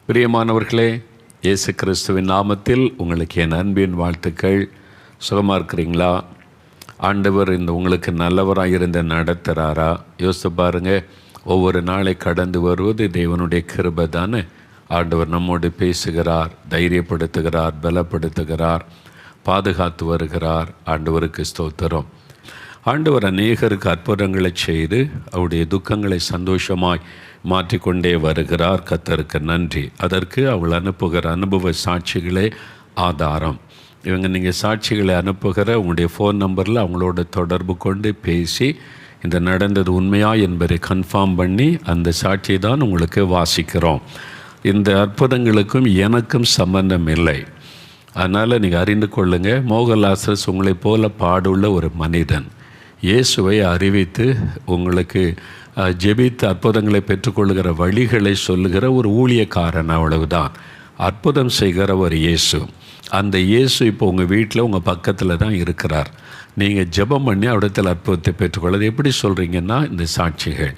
பிரியமானவர்களே, இயேசு கிறிஸ்துவின் நாமத்தில் உங்களுக்கு என் அன்பின் வாழ்த்துக்கள். சுகமாக இருக்கிறீங்களா? ஆண்டவர் உங்களுக்கு நல்லவராக இருந்து நடத்துகிறாரா? யோசித்து பாருங்கள். ஒவ்வொரு நாளை கடந்து வருவது தேவனுடைய கிருபை தானே. ஆண்டவர் நம்மோடு பேசுகிறார், தைரியப்படுத்துகிறார், பலப்படுத்துகிறார், பாதுகாத்து வருகிறார். ஆண்டவருக்கு ஸ்தோத்திரம். ஆண்டவர் அநேகருக்கு அற்புதங்களை செய்து அவருடைய துக்கங்களை சந்தோஷமாய் மாற்றிக்கொண்டே வருகிறார். கர்த்தருக்கு நன்றி. அதற்கு அவள் அனுப்புகிற அனுபவ சாட்சிகளே ஆதாரம். நீங்கள் சாட்சிகளை அனுப்புகிற உங்களுடைய ஃபோன் நம்பரில் அவங்களோட தொடர்பு கொண்டு பேசி இந்த நடந்தது உண்மையா என்பதை கன்ஃபார்ம் பண்ணி அந்த சாட்சியை தான் உங்களுக்கு வாசிக்கிறோம். இந்த அற்புதங்களுக்கும் எனக்கும் சம்பந்தம் இல்லை. அதனால் நீங்கள் அறிந்து கொள்ளுங்கள். மோகன்லாசஸ் உங்களைப் போல பாடுள்ள ஒரு மனிதன். இயேசுவை அறிவித்து உங்களுக்கு ஜெபித்து அற்புதங்களை பெற்றுக்கொள்ளுகிற வழிகளை சொல்லுகிற ஒரு ஊழியக்காரன், அவ்வளவுதான். அற்புதம் செய்கிற ஒரு இயேசு. அந்த இயேசு இப்போ உங்கள் வீட்டில் உங்கள் பக்கத்தில் தான் இருக்கிறார். நீங்கள் ஜெபம் பண்ணி அவரிடத்தில் அற்புதத்தை பெற்றுக்கொள்ளது எப்படி சொல்கிறீங்கன்னா, இந்த சாட்சிகள்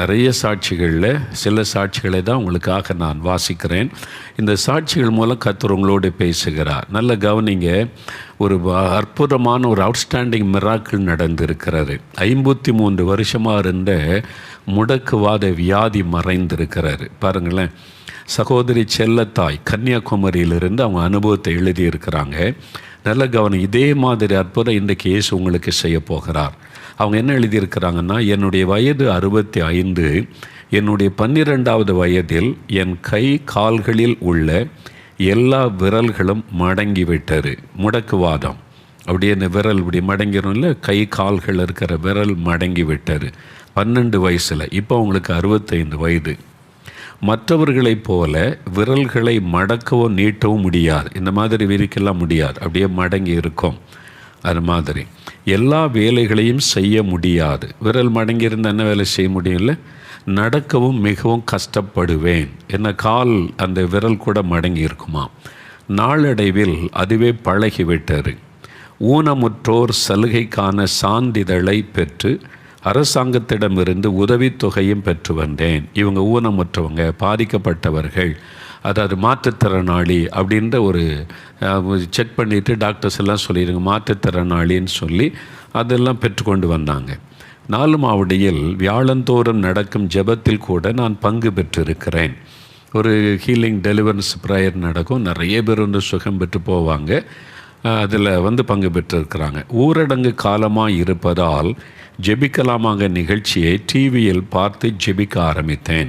நிறைய சாட்சிகளில் சில சாட்சிகளை தான் உங்களுக்காக நான் வாசிக்கிறேன். இந்த சாட்சிகள் மூலம் கர்த்தர் உங்களோடு பேசுகிறார். நல்ல கவனிங்க. ஒரு அற்புதமான ஒரு அவுட்ஸ்டாண்டிங் மிராக்கிள் நடந்திருக்கிறது. 53 வருஷமாக இருந்த முடக்குவாத வியாதி மறைந்திருக்கிறாரு. பாருங்களேன். சகோதரி செல்லத்தாய் கன்னியாகுமரியிலிருந்து அவங்க அனுபவத்தை எழுதியிருக்கிறாங்க. நல்ல கவனம். இதே மாதிரி அற்புதம் இன்றைக்கு இயேசு உங்களுக்கு செய்ய போகிறார். அவங்க என்ன எழுதியிருக்கிறாங்கன்னா, என்னுடைய வயது 65. என்னுடைய 12வது வயதில் என் கை கால்களில் உள்ள எல்லா விரல்களும் மடங்கிவிட்டது. முடக்குவாதம். அப்படியே இந்த விரல் இப்படி மடங்கிடும் இல்லை, கை கால்கள் இருக்கிற விரல் மடங்கி விட்டது 12 வயசில். இப்போ அவங்களுக்கு 65 வயது. மற்றவர்களைப் போல விரல்களை மடக்கவும் நீட்டவும் முடியாது. இந்த மாதிரி விரிக்கலாம் முடியாது, அப்படியே மடங்கி இருக்கும். அது மாதிரி எல்லா வேலைகளையும் செய்ய முடியாது. விரல் மடங்கி இருந்தால் என்ன வேலை செய்ய முடியல? நடக்கவும் மிகவும் கஷ்டப்படுவேன். என்ன கால் அந்த விரல் கூட மடங்கி இருக்குமா. நாளடைவில் அதுவே பழகிவிட்டது. ஊனமுற்றோர் சலுகைக்கான சான்றிதழை பெற்று அரசாங்கத்திடமிருந்து உதவித்தொகையும் பெற்று வந்தேன். இவங்க ஊனமுற்றவங்க, பாதிக்கப்பட்டவர்கள், அதாவது மாற்றுத்திறனாளி அப்படின்ற ஒரு செக் பண்ணிவிட்டு டாக்டர்ஸ் எல்லாம் சொல்லிடுங்க மாற்றுத்திறனாளின்னு சொல்லி அதெல்லாம் பெற்றுக்கொண்டு வந்தாங்க. 4 மாவடியில் வியாழந்தோறும் நடக்கும் ஜெபத்தில் கூட நான் பங்கு பெற்றிருக்கிறேன். ஒரு ஹீலிங் டெலிவரன்ஸ் ப்ரேயர் நடக்கும். நிறைய பேர் சுகம் பெற்று போவாங்க. அதில் பங்கு பெற்றிருக்கிறாங்க. ஊரடங்கு காலமாக இருப்பதால் ஜெபிக்கலாமாக நிகழ்ச்சியை டிவியில் பார்த்து ஜெபிக்க ஆரம்பித்தேன்.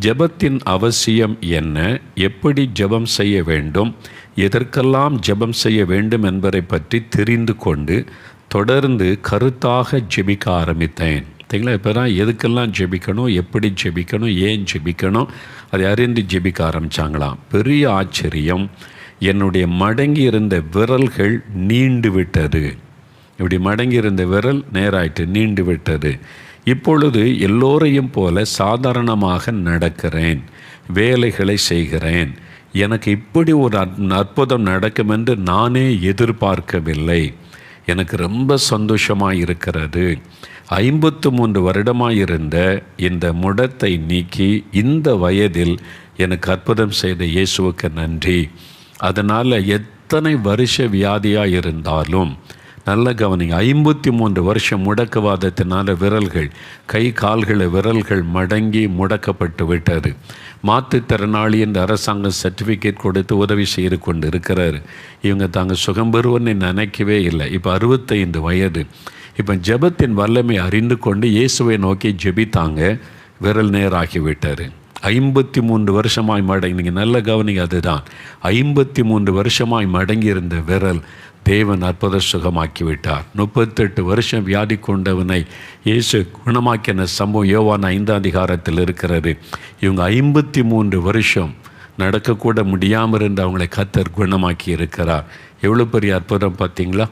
ஜெபத்தின் அவசியம் என்ன, எப்படி ஜெபம் செய்ய வேண்டும், எதற்கெல்லாம் ஜெபம் செய்ய வேண்டும் என்பதை பற்றி தெரிந்து கொண்டு தொடர்ந்து கருத்தாக ஜெபிக்க ஆரம்பித்தேன். சரிங்களா? இப்போ தான் எதுக்கெல்லாம் ஜெபிக்கணும், எப்படி ஜெபிக்கணும், ஏன் ஜெபிக்கணும், அதை அறிந்து ஜெபிக்க ஆரம்பித்தாங்களாம். பெரிய ஆச்சரியம். என்னுடைய மடங்கி இருந்த விரல்கள் நீண்டு விட்டது. இப்படி மடங்கி இருந்த விரல் நேராயிட்டு நீண்டு விட்டது. இப்பொழுது எல்லோரையும் போல சாதாரணமாக நடக்கிறேன், வேலைகளை செய்கிறேன். எனக்கு இப்படி ஒரு அற்புதம் நடக்கும் என்று நானே எதிர்பார்க்கவில்லை. எனக்கு ரொம்ப சந்தோஷமாக இருக்கிறது. 53 வருடமாக இருந்த இந்த முடத்தை நீக்கி இந்த வயதில் எனக்கு அற்புதம் செய்த இயேசுவுக்கு நன்றி. அதனால் எத்தனை வருஷ வியாதியாக இருந்தாலும் நல்ல கவனிங்க. 53 வருஷம் முடக்குவாதத்தினால விரல்கள், கை கால்களை விரல்கள் மடங்கி முடக்கப்பட்டு விட்டது. மாற்றுத்திறனாளி என்ற அரசாங்கம் சர்டிஃபிகேட் கொடுத்து உதவி செய்து கொண்டு இருக்கிறார். இவங்க தாங்க சுகம் பெறுவன்னு நினைக்கவே இல்லை. இப்போ 65 வயது. இப்போ ஜெபத்தின் வல்லமை அறிந்து கொண்டு இயேசுவை நோக்கி ஜெபித்தாங்க. விரல் நேராகிவிட்டார். 53 வருஷமாய் மடங்கி, நீங்கள் நல்ல கவனிங்க. அதுதான் 53 வருஷமாய் மடங்கி இருந்த விரல் தேவன் அற்புத சுகமாக்கிவிட்டார். 38 வருஷம் வியாதி கொண்டவனை இயேசு குணமாக்கின சம்பவம் யோவான் 5ஆம் அதிகாரத்தில் இருக்கிறது. இவங்க 53 வருஷம் நடக்கக்கூட முடியாமல் இருந்து அவங்களை கர்த்தர் குணமாக்கி இருக்கிறார். எவ்வளோ பெரிய அற்புதம் பார்த்தீங்களா?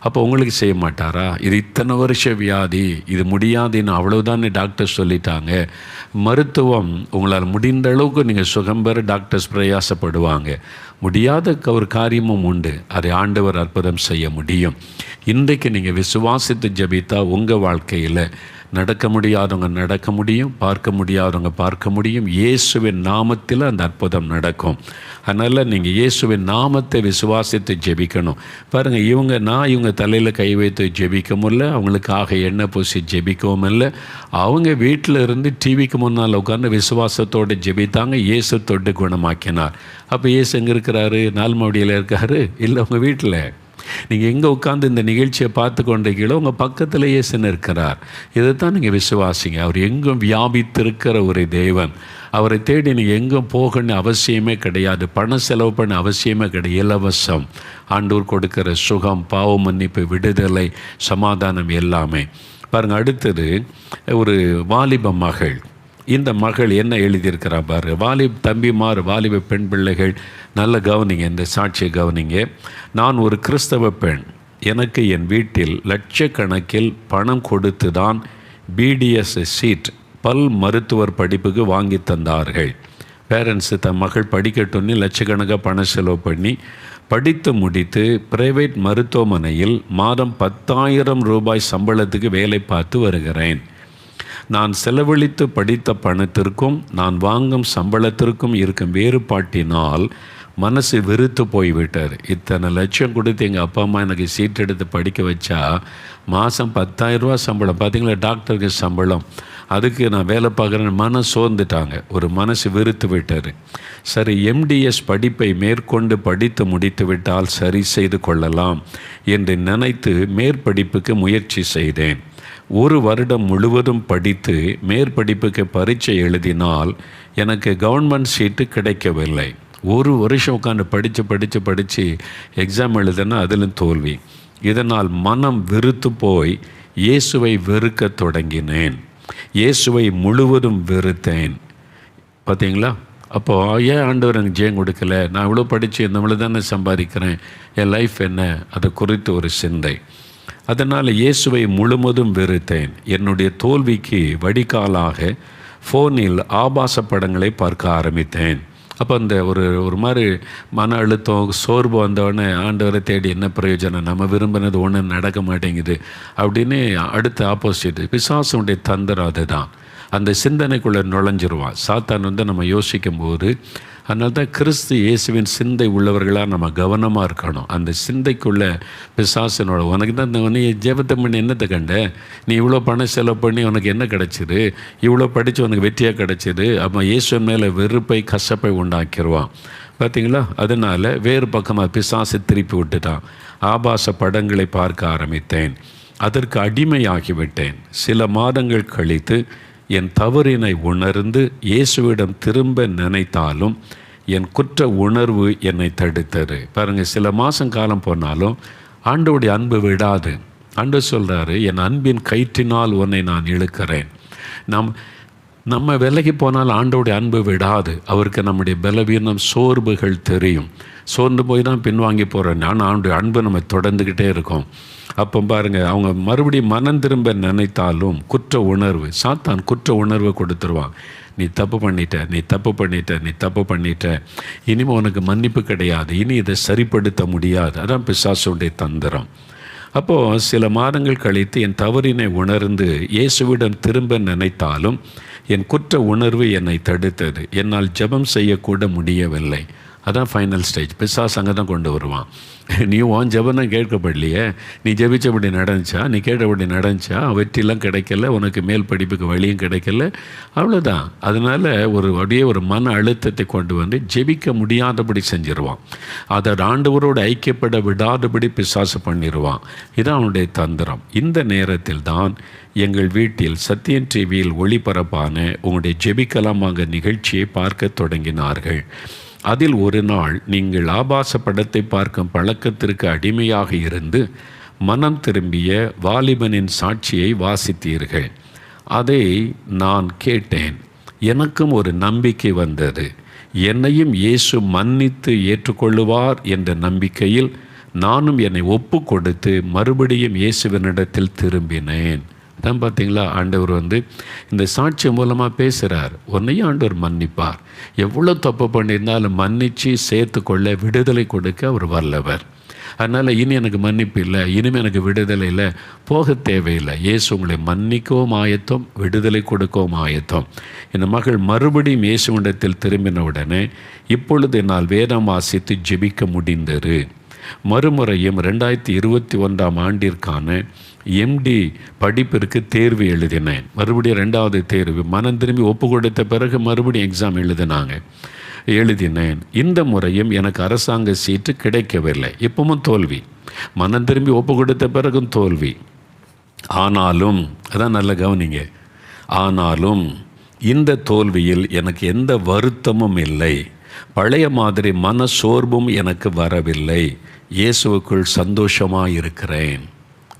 அப்போ உங்களுக்கு செய்ய மாட்டாரா? இது இத்தனை வருஷ வியாதி, இது முடியாதுன்னு அவ்வளோதானே டாக்டர்ஸ் சொல்லிட்டாங்க. மருத்துவம் உங்களால் முடிந்த அளவுக்கு நீங்கள் சுகம் பெற டாக்டர்ஸ் பிரயாசப்படுவாங்க. முடியாத ஒரு காரியமும் உண்டு. அதை ஆண்டவர் அற்புதம் செய்ய முடியும். இன்றைக்கு நீங்கள் விசுவாசித்து ஜெபித்தா உங்கள் வாழ்க்கையில் நடக்க முடியாதவங்க நடக்க முடியும், பார்க்க முடியாதவங்க பார்க்க முடியும். இயேசுவின் நாமத்தில் அந்த அற்புதம் நடக்கும். அதனால் நீங்கள் இயேசுவின் நாமத்தை விசுவாசித்து ஜெபிக்கணும். பாருங்கள், இவங்க தலையில் கை வைத்து ஜெபிக்கவும் இல்லை, அவங்களுக்காக எண்ணெய் பூசி ஜெபிக்கவும் இல்லை. அவங்க வீட்டில் இருந்து டிவிக்கு முன்னால் உட்கார்ந்து விசுவாசத்தோடு ஜெபித்தாங்க. இயேசு தொட்டு குணமாக்கினார். அப்போ இயேசு எங்கே இருக்கிறாரு? நால்மாடியில் இருக்காரு? இல்லை, உங்கள் வீட்டில். நீங்கள் எங்கே உட்காந்து இந்த நிகழ்ச்சியை பார்த்து கொண்டிருக்கீங்களோ உங்கள் பக்கத்தில் இயேசுன்னு இருக்கிறார். இதைத்தான் நீங்கள் விசுவாசிங்க. அவர் எங்கும் வியாபித்திருக்கிற ஒரு தேவன். அவரை தேடி நீங்கள் எங்கும் போகணும்னு அவசியமே கிடையாது, பணம் செலவு பண்ண அவசியமே கிடையாது. இலவசம். ஆண்டவர் கொடுக்கிற சுகம், பாவ மன்னிப்பு, விடுதலை, சமாதானம் எல்லாமே. பாருங்கள், அடுத்தது ஒரு வாலிப மகள். இந்த மகள் என்ன எழுதியிருக்கிறா பாரு. தம்பிமார், வாலிப பெண் பிள்ளைகள், நல்ல கவனிங்க, இந்த சாட்சியை கவனிங்க. நான் ஒரு கிறிஸ்தவ பெண். எனக்கு என் வீட்டில் லட்சக்கணக்கில் பணம் கொடுத்து தான் பிடிஎஸ் சீட் பல் மருத்துவர் படிப்புக்கு வாங்கி தந்தார்கள். பேரண்ட்ஸு தன் மகள் படிக்கட்டும்னு லட்சக்கணக்காக பணம் செலவு பண்ணி படித்து முடித்து பிரைவேட் மருத்துவமனையில் மாதம் 10,000 ரூபாய் சம்பளத்துக்கு வேலை பார்த்து வருகிறேன். நான் செலவழித்து படித்த பணத்திற்கும் நான் வாங்கும் சம்பளத்திற்கும் இருக்கும் வேறுபாட்டினால் மனசு வெறுத்து போய்விட்டார். இத்தனை லட்சம் கொடுத்து எங்கள் அப்பா அம்மா எனக்கு சீட் எடுத்து படிக்க வச்சா மாதம் 10,000 ரூபா சம்பளம். பார்த்திங்களா, டாக்டருக்கு சம்பளம். அதுக்கு நான் வேலை பார்க்குறேன்னு மனம் சோர்ந்துட்டாங்க. ஒரு மனசு வெறுத்து விட்டார். சரி, எம்டிஎஸ் படிப்பை மேற்கொண்டு படித்து முடித்து விட்டால் சரி செய்து கொள்ளலாம் என்று நினைத்து மேற்படிப்புக்கு முயற்சி செய்தேன். 1 வருடம் முழுவதும் படித்து மேற்படிப்புக்கு பரீட்சை எழுதினால் எனக்கு கவர்மெண்ட் சீட்டு கிடைக்கவில்லை. 1 வருஷம் உட்காந்து படித்து எக்ஸாம் எழுதுனா அதிலும் தோல்வி. இதனால் மனம் வெறுத்து போய் இயேசுவை வெறுக்க தொடங்கினேன். இயேசுவை முழுவதும் வெறுத்தேன். பார்த்தீங்களா? அப்போது ஏன் ஆண்டவர் எனக்கு ஜெயம் கொடுக்கல? நான் இவ்வளோ படித்து நம்மளை தானே சம்பாதிக்கிறேன், என் லைஃப் என்ன? அதை குறித்து ஒரு சிந்தை. அதனால் இயேசுவை முழுவதும் வெறுத்தேன். என்னுடைய தோல்விக்கு வடிகாலாக ஃபோனில் ஆபாச படங்களை பார்க்க ஆரம்பித்தேன். அப்போ அந்த ஒரு மாதிரி மன அழுத்தம், சோர்வு வந்தவுடனே ஆண்டவரை தேடி என்ன பிரயோஜனம், நம்ம விரும்பினது ஒன்றும் நடக்க மாட்டேங்குது அப்படின்னு அடுத்த ஆப்போசிட் பிசாசுடைய தந்திரம் அதுதான். அந்த சிந்தனைக்குள்ளே நுழைஞ்சிருவான் சாத்தான். நம்ம யோசிக்கும் போது, அதனால தான் கிறிஸ்து இயேசுவின் சிந்தை உள்ளவர்களாக நம்ம கவனமாக இருக்கணும். அந்த சிந்தைக்குள்ளே பிசாசினோட உனக்கு தான் நீ ஜெபத்தை பண்ணி என்னத்தை கண்ட, நீ இவ்வளோ பணம் செலவு பண்ணி உனக்கு என்ன கிடச்சிது, இவ்வளோ படித்து உனக்கு வெற்றியாக கிடச்சிது. அப்போ இயேசுவின் மேலே வெறுப்பை, கசப்பை உண்டாக்கிடுவான். பார்த்தீங்களா? அதனால் வேறு பக்கமாக பிசாசை திருப்பி விட்டுட்டான். ஆபாச படங்களை பார்க்க ஆரம்பித்தேன். அதற்கு அடிமையாகிவிட்டேன். சில மாதங்கள் கழித்து என் தவறினை உணர்ந்து இயேசுவிடம் திரும்ப நினைத்தாலும் என் குற்ற உணர்வு என்னை தடுத்தது. பாருங்கள், சில மாதம் காலம் போனாலும் ஆண்டவருடைய அன்பு விடாது. ஆண்டவர் சொல்கிறாரு, என் அன்பின் கயிற்றினால் உன்னை நான் இழுக்கிறேன். நம்ம விலகி போனால் ஆண்டவருடைய அன்பு விடாது. அவருக்கு நம்முடைய பலவீனம், சோர்வுகள் தெரியும். சோர்ந்து போய் தான் பின்வாங்கி போகிறேன். ஆனால் ஆண்டவருடைய அன்பு நம்ம தொடர்ந்துக்கிட்டே இருக்கோம். அப்போ பாருங்கள், அவங்க மறுபடியும் மனம் திரும்ப நினைத்தாலும் குற்ற உணர்வு, சாத்தான் குற்ற உணர்வை கொடுத்துருவான். நீ தப்பு பண்ணிட்ட, இனிமேல் உனக்கு மன்னிப்பு கிடையாது, இனி இதை சரிப்படுத்த முடியாது. அதான் பிசாசுடைய தந்திரம். அப்போது சில மாதங்கள் கழித்து என் தவறினை உணர்ந்து இயேசுவிடம் திரும்ப நினைத்தாலும் என் குற்ற உணர்வு என்னை தடுத்தது. என்னால் ஜெபம் செய்யக்கூட முடியவில்லை. அதான் ஃபைனல் ஸ்டேஜ். பிசாசு அங்கே தான் கொண்டு வருவான். நீ உன் ஜெபனை கேட்கப்படலையே, நீ ஜெபிச்சபடி நடந்துச்சா, நீ கேட்டபடி நடந்துச்சா, வெற்றிலாம் கிடைக்கல, உனக்கு மேல் படிப்புக்கு வழியும் கிடைக்கல, அவ்வளோதான். அதனால் அப்படியே ஒரு மன அழுத்தத்தை கொண்டு வந்து ஜெபிக்க முடியாதபடி செஞ்சிருவான். அதை ஆண்டவரோடு ஐக்கியப்பட விடாதபடி பிசாசு பண்ணிடுவான். இதுதான் அவனுடைய தந்திரம். இந்த நேரத்தில் தான் எங்கள் வீட்டில் சத்தியம் டிவியில் ஒளிபரப்பான உங்களுடைய ஜெபிக்கலாமாங்க நிகழ்ச்சியை பார்க்க தொடங்கினார்கள். அதில் ஒரு நாள் நீங்கள் ஆபாச படத்தை பார்க்கும் பழக்கத்திற்கு அடிமையாக இருந்து மனம் திரும்பிய வாலிபனின் சாட்சியை வாசித்தீர்கள். அதை நான் கேட்டேன். எனக்கும் ஒரு நம்பிக்கை வந்தது. என்னையும் இயேசு மன்னித்து ஏற்றுக்கொள்ளுவார் என்ற நம்பிக்கையில் நானும் என்னை ஒப்பு கொடுத்து மறுபடியும் இயேசுவினிடத்தில் திரும்பினேன். தான் பார்த்தீங்களா, ஆண்டவர் இந்த சாட்சி மூலமாக பேசுகிறார். உன்னையும் ஆண்டவர் மன்னிப்பார். எவ்வளோ தப்பு பண்ணியிருந்தாலும் மன்னித்து சேர்த்து கொள்ள, விடுதலை கொடுக்க அவர் வல்லவர். அதனால் இனி எனக்கு மன்னிப்பு இல்லை, இனிமேல் எனக்கு விடுதலை இல்லை, போக தேவையில்லை. இயேசு உங்களை மன்னிக்கவும் ஆயத்தம், விடுதலை கொடுக்கவும் ஆயத்தம். இந்த மகள் மறுபடியும் இயேசுவிடத்தில் திரும்பின உடனே, இப்பொழுது என்னால் வேதம் வாசித்து ஜெபிக்க முடிந்தது. மறுமுறையும் 2021 ஆண்டிற்கான MD படிப்பிற்கு தேர்வு எழுதினேன். மறுபடியும் 2வது தேர்வு. மனம் திரும்பி ஒப்பு கொடுத்த பிறகு மறுபடியும் எக்ஸாம் எழுதினேன். இந்த முறையும் எனக்கு அரசாங்க சீட்டு கிடைக்கவில்லை. இப்பவும் தோல்வி. மனம் திரும்பி ஒப்பு கொடுத்த பிறகும் தோல்வி. ஆனாலும், அதான் நல்ல கவனிங்க, ஆனாலும் இந்த தோல்வியில் எனக்கு எந்த வருத்தமும் இல்லை, பழைய மாதிரி மன சோர்வும் எனக்கு வரவில்லை. இயேசுவுக்குள் சந்தோஷமாக இருக்கிறேன்.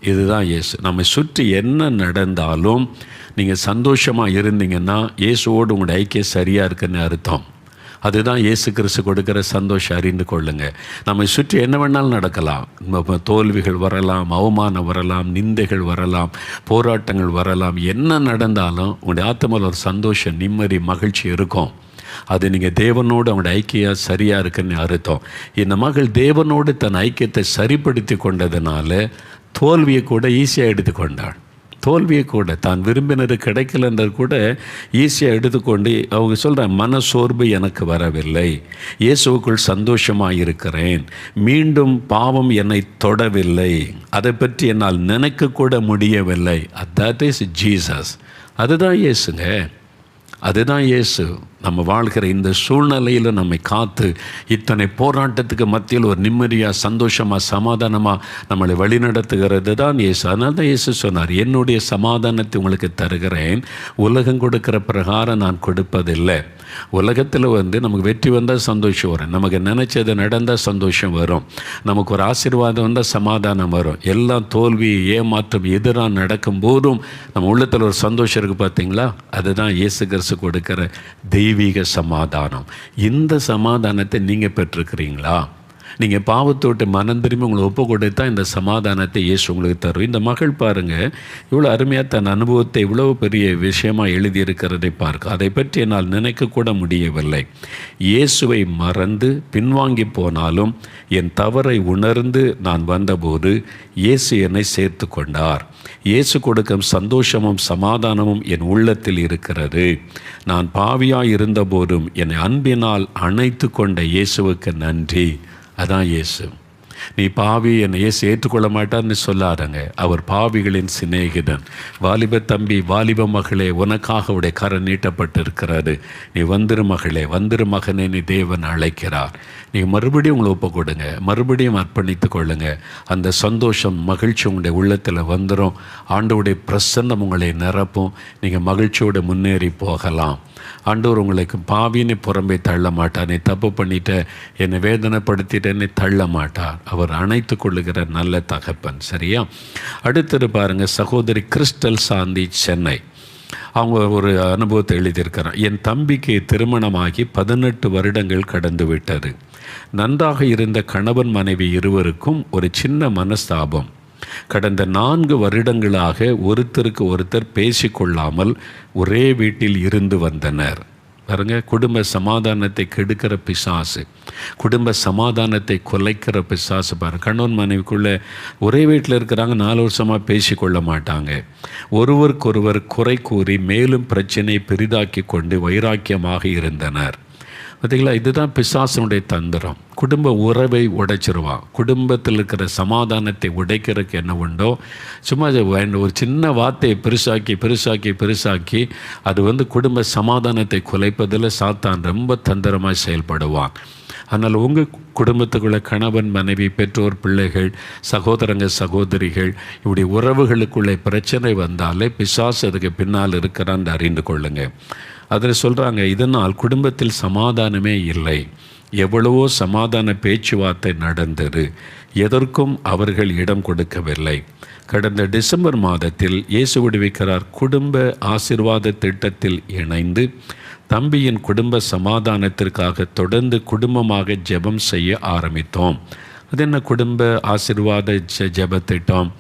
இதுதான் இயேசு. நம்மை சுற்றி என்ன நடந்தாலும் நீங்கள் சந்தோஷமாக இருந்தீங்கன்னா இயேசுவோடு உங்களுடைய ஐக்கியம் சரியாக இருக்குன்னு அர்த்தம். அதுதான் இயேசு கிறிஸ்து கொடுக்குற சந்தோஷம். அறிந்து கொள்ளுங்க. நம்மை சுற்றி என்ன வேணாலும் நடக்கலாம். தோல்விகள் வரலாம், அவமானம் வரலாம், நிந்தைகள் வரலாம், போராட்டங்கள் வரலாம். என்ன நடந்தாலும் உங்களுடைய ஆத்மாவில் ஒரு சந்தோஷம், நிம்மதி, மகிழ்ச்சி இருக்கும். அது நீங்கள் தேவனோடு அவங்களுடைய ஐக்கியம் சரியாக இருக்குன்னு அர்த்தம். இந்த மகள் தேவனோடு தன் ஐக்கியத்தை சரிப்படுத்தி கொண்டதுனால தோல்வியை கூட ஈஸியாக எடுத்துக்கொண்டாள். தோல்வியை கூட தான் விரும்பினது கிடைக்கலன்றது கூட ஈஸியாக எடுத்துக்கொண்டு அவங்க சொல்கிறாங்க, மன சோர்வு எனக்கு வரவில்லை, இயேசுவுக்குள் சந்தோஷமாக இருக்கிறேன், மீண்டும் பாவம் என்னை தொடவில்லை, அதை பற்றி என்னால் நினைக்கக்கூட முடியவில்லை. That is Jesus. அதுதான் இயேசுங்க. அதுதான் இயேசு. நம்ம வாழ்கிற இந்த சூழ்நிலையில் நம்மை காத்து இத்தனை போராட்டத்துக்கு மத்தியில் ஒரு நிம்மதியாக, சந்தோஷமாக, சமாதானமாக நம்மளை வழிநடத்துகிறது தான் இயேசு. அதனால தான் இயேசு சொன்னார், என்னுடைய சமாதானத்தை உங்களுக்கு தருகிறேன், உலகம் கொடுக்கிற பிரகாரம் நான் கொடுப்பதில்லை. உலகத்தில் நமக்கு வெற்றி வந்தால் சந்தோஷம் வரும், நமக்கு நினச்சது நடந்தால் சந்தோஷம் வரும், நமக்கு ஒரு ஆசீர்வாதம் வந்தால் சமாதானம் வரும். எல்லாம் தோல்வி, ஏமாற்றம் எதிராக நடக்கும் போதும் நம்ம உள்ளத்தில் ஒரு சந்தோஷம் இருக்குது. பார்த்தீங்களா? அதுதான் இயேசு கிறிஸ்து கொடுக்கிற தெய்வீக சமாதானம். இந்த சமாதானத்தை நீங்கள் பெற்றிருக்கிறீங்களா? நீங்கள் பாவத்தோட்டு மனம் திரும்பி உங்களை ஒப்பு கொடுத்தா இந்த சமாதானத்தை இயேசு உங்களுக்கு தரும். இந்த மகள் பாருங்கள், இவ்வளோ அருமையாக தன் அனுபவத்தை இவ்வளவு பெரிய விஷயமாக எழுதியிருக்கிறதை பார்க்க, அதை பற்றி என்னால் நினைக்கக்கூட முடியவில்லை. இயேசுவை மறந்து பின்வாங்கி போனாலும் என் தவறை உணர்ந்து நான் வந்தபோது இயேசு என்னை சேர்த்து கொண்டார். இயேசு கொடுக்கும் சந்தோஷமும் சமாதானமும் என் உள்ளத்தில் இருக்கிறது. நான் பாவியாய் இருந்தபோதும் என்னை அன்பினால் அணைத்து கொண்ட இயேசுவுக்கு நன்றி. அதான் இயேசு. நீ பாவி, என்னை இயேசு ஏற்றுக்கொள்ள மாட்டார்னு சொல்லாதங்க. அவர் பாவிகளின் சிநேகிதன். வாலிப தம்பி, வாலிப மகளே, உனக்காக அவருடைய கரம் நீட்டப்பட்டிருக்கிறது. நீ வந்துரு மகளே, வந்துரு மகனே, நீ தேவன் அழைக்கிறார். நீங்கள் மறுபடியும் உங்களை ஒப்பு கொடுங்க, மறுபடியும் அர்ப்பணித்து கொள்ளுங்க. அந்த சந்தோஷம், மகிழ்ச்சி உங்களுடைய உள்ளத்தில் வந்துடும். ஆண்டவருடைய பிரசன்னம் உங்களை நிரப்பும். நீங்கள் மகிழ்ச்சியோடு முன்னேறி போகலாம். ஆண்டவர் உங்களுக்கு பாவின்னு புறம்பே தள்ள மாட்டார். நீ தப்பு பண்ணிட்ட, என்னை வேதனைப்படுத்திட்டு என்னை தள்ள மாட்டார். அவர் அணைத்து கொள்ளுகிற நல்ல தகப்பன். சரியா? அடுத்தது பாருங்கள், சகோதரி கிறிஸ்டல் சாந்தி, சென்னை. அவங்க ஒரு அனுபவத்தை எழுதியிருக்கிறார். என் தம்பிக்கு திருமணமாகி 18 வருடங்கள் கடந்து விட்டது. நன்றாக இருந்த கணவன் மனைவி இருவருக்கும் ஒரு சின்ன மனஸ்தாபம். கடந்த 4 வருடங்களாக ஒருத்தருக்கு ஒருத்தர் பேசிக்கொள்ளாமல் ஒரே வீட்டில் இருந்து வந்தனர். பாருங்க, குடும்ப சமாதானத்தை கெடுக்கிற பிசாசு, குடும்ப சமாதானத்தை கொலைக்கிற பிசாசு. பாருங்க, கணவன் மனைவிக்குள்ளே ஒரே வீட்டில் இருக்கிறாங்க, 4 வருஷமாக பேசிக்கொள்ள மாட்டாங்க. ஒருவருக்கொருவர் குறை கூறி மேலும் பிரச்சனையை பெரிதாக்கி கொண்டு வைராக்கியமாக இருந்தனர். பார்த்தீங்களா? இதுதான் பிசாசனுடைய தந்திரம். குடும்ப உறவை உடைச்சிருவான். குடும்பத்தில் இருக்கிற சமாதானத்தை உடைக்கிறதுக்கு என்ன உண்டோ, சும்மா ஒரு சின்ன வார்த்தையை பெருசாக்கி அது குடும்ப சமாதானத்தை குலைப்பதில் சாத்தான் ரொம்ப தந்திரமாக செயல்படுவான். அதனால் உங்கள் குடும்பத்துக்குள்ள கணவன் மனைவி, பெற்றோர் பிள்ளைகள், சகோதரங்க சகோதரிகள், இப்படி உறவுகளுக்குள்ளே பிரச்சனை வந்தாலே பிசாசு அதுக்கு பின்னால் இருக்கிறான்னு அறிந்து கொள்ளுங்க. அதில் சொல்கிறாங்க, இதனால் குடும்பத்தில் சமாதானமே இல்லை. எவ்வளவோ சமாதான பேச்சுவார்த்தை நடந்தது, எதற்கும் அவர்கள் இடம் கொடுக்கவில்லை. கடந்த டிசம்பர் மாதத்தில் இயேசு விடுவிக்கிறார் குடும்ப ஆசீர்வாத திட்டத்தில் இணைந்து தம்பியின் குடும்ப சமாதானத்திற்காக தொடர்ந்து குடும்பமாக ஜெபம் செய்ய ஆரம்பித்தோம். அது என்ன குடும்ப ஆசீர்வாத ஜெப திட்டம்?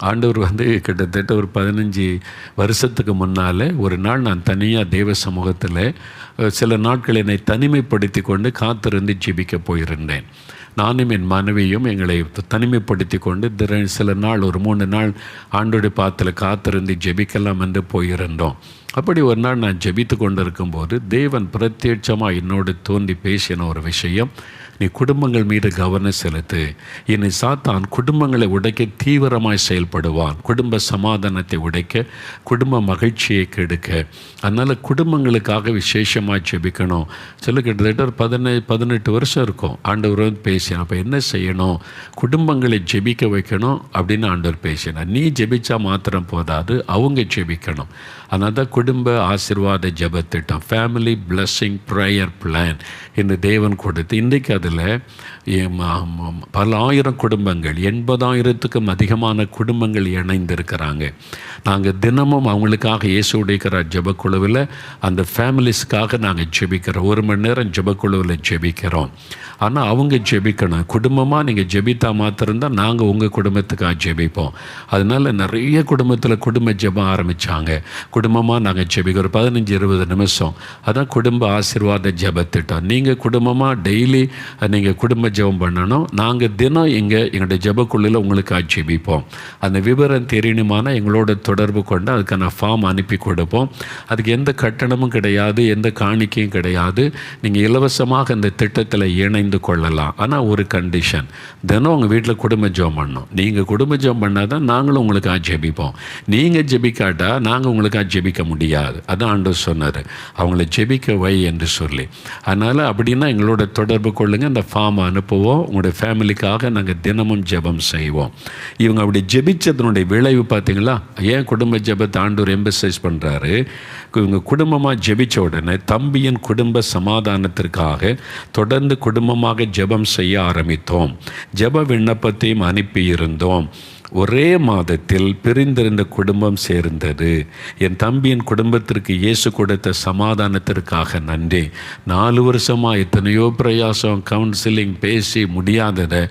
ஆண்டவர் கிட்டத்தட்ட ஒரு 15 வருஷத்துக்கு முன்னால் ஒரு நாள் நான் தனியாக தேவ சமூகத்தில் சில நாட்கள் என்னை தனிமைப்படுத்தி கொண்டு காத்திருந்து ஜெபிக்க போயிருந்தேன். நானும் என் மனைவியும் எங்களை தனிமைப்படுத்தி கொண்டு சில நாள் ஒரு 3 நாள் ஆண்டோடைய பாத்தில் காத்திருந்து ஜெபிக்கலாம் என்று போயிருந்தோம். அப்படி ஒரு நாள் நான் ஜெபித்து கொண்டு இருக்கும்போது தேவன் பிரத்யட்சமாக என்னோடு தோன்றி பேசின ஒரு விஷயம், நீ குடும்பங்கள் மீது கவனம் செலுத்து. என்னை சாத்தான் குடும்பங்களை உடைக்க தீவிரமாய் செயல்படுவான். குடும்ப சமாதானத்தை உடைக்க, குடும்ப மகிழ்ச்சியை கெடுக்க. அதனால் குடும்பங்களுக்காக விசேஷமாக ஜெபிக்கணும். கிட்டத்தட்ட ஒரு 18 வருஷம் இருக்கும் ஆண்டவர் பேசினேன். அப்போ என்ன செய்யணும்? குடும்பங்களை ஜெபிக்க வைக்கணும் அப்படின்னு ஆண்டவர் பேசினார். நீ ஜெபிச்சா மாத்திரம் போதாது, அவங்க ஜெபிக்கணும். அதனால் தான் குடும்ப ஆசீர்வாத ஜெபத்திட்டம், ஃபேமிலி பிளஸ்ஸிங் ப்ரேயர் பிளான் என்று தேவன் கொடுத்து இன்றைக்கு அதில் பல ஆயிரம் குடும்பங்கள், 80,000க்கும் அதிகமான குடும்பங்கள் இணைந்திருக்கிறாங்க. நாங்கள் தினமும் அவங்களுக்காக இயேசு உடைக்கிற ஜெபக்குழுவில் அந்த ஃபேமிலிஸ்க்காக நாங்கள் ஜெபிக்கிறோம். 1 மணி நேரம் ஜெபக்குழுவில் ஜெபிக்கிறோம். ஆனால் அவங்க ஜெபிக்கணும். குடும்பமாக நீங்கள் ஜெபித்தா மாத்திரம்தான் நாங்கள் உங்கள் குடும்பத்துக்காக ஜெபிப்போம். அதனால் நிறைய குடும்பத்தில் குடும்ப ஜெபம் ஆரம்பித்தாங்க. குடும்பமாக நாங்கள் ஜெபிக்கிறோம் 15-20 நிமிஷம். அதான் குடும்ப ஆசீர்வாத ஜெபத்திட்டம். நீங்கள் குடும்பமாக டெய்லி நீங்கள் குடும்ப ஜெபம் பண்ணணும். நாங்கள் தினம் எங்களுடைய ஜெபக்குழுவில் உங்களுக்காக ஜெபிப்போம். அந்த விவரம் தெரியணுமானா எங்களோட தொடர்பு கொண்டு அதுக்கான ஃபார்ம் அனுப்பி கொடுப்போம். அதுக்கு எந்த கட்டணமும் கிடையாது, எந்த காணிக்கையும் கிடையாது. நீங்கள் இலவசமாக அந்த திட்டத்தில் இணைந்து கொள்ளலாம். ஆனால் ஒரு கண்டிஷன், தினம் உங்கள் வீட்டில் குடும்ப ஜெபம் பண்ணணும். நீங்கள் குடும்ப ஜெபம் பண்ணால் தான் நாங்களும் உங்களுக்காக ஜெபிப்போம். நீங்கள் ஜெபிக்காட்டா நாங்கள் உங்களுக்காக ஜெபிக்க முடியாது. அதான் ஆண்டவர் சொன்னார், அவங்கள ஜெபிக்க வை என்று சொல்லி. அதனால் அப்படின்னா எங்களோட தொடர்பு கொள்ளுங்கள், அந்த ஃபார்ம் அனுப்புவோம். உங்களுடைய ஃபேமிலிக்காக நாங்கள் தினமும் ஜெபம் செய்வோம். இவங்க அப்படி ஜெபிச்சதனுடைய விளைவு பார்த்தீங்களா? ஏன் குடும்ப ஜெபத்தை ஆண்டவர் எம்பசைஸ் பண்ணுறாரு? இவங்க குடும்பமாக ஜெபிச்ச உடனே தம்பியின் குடும்ப சமாதானத்திற்காக தொடர்ந்து குடும்பமாக ஜெபம் செய்ய ஆரம்பித்தோம். ஜெப விண்ணப்பத்தையும் அனுப்பியிருந்தோம். ஒரே மாதத்தில் பிரிந்திருந்த குடும்பம் சேர்ந்தது. என் தம்பியின் குடும்பத்திற்கு இயேசு கொடுத்த சமாதானத்திற்காக நன்றி. 4 வருஷமாக எத்தனையோ பிரயாசம், கவுன்சிலிங் பேசி முடியாததை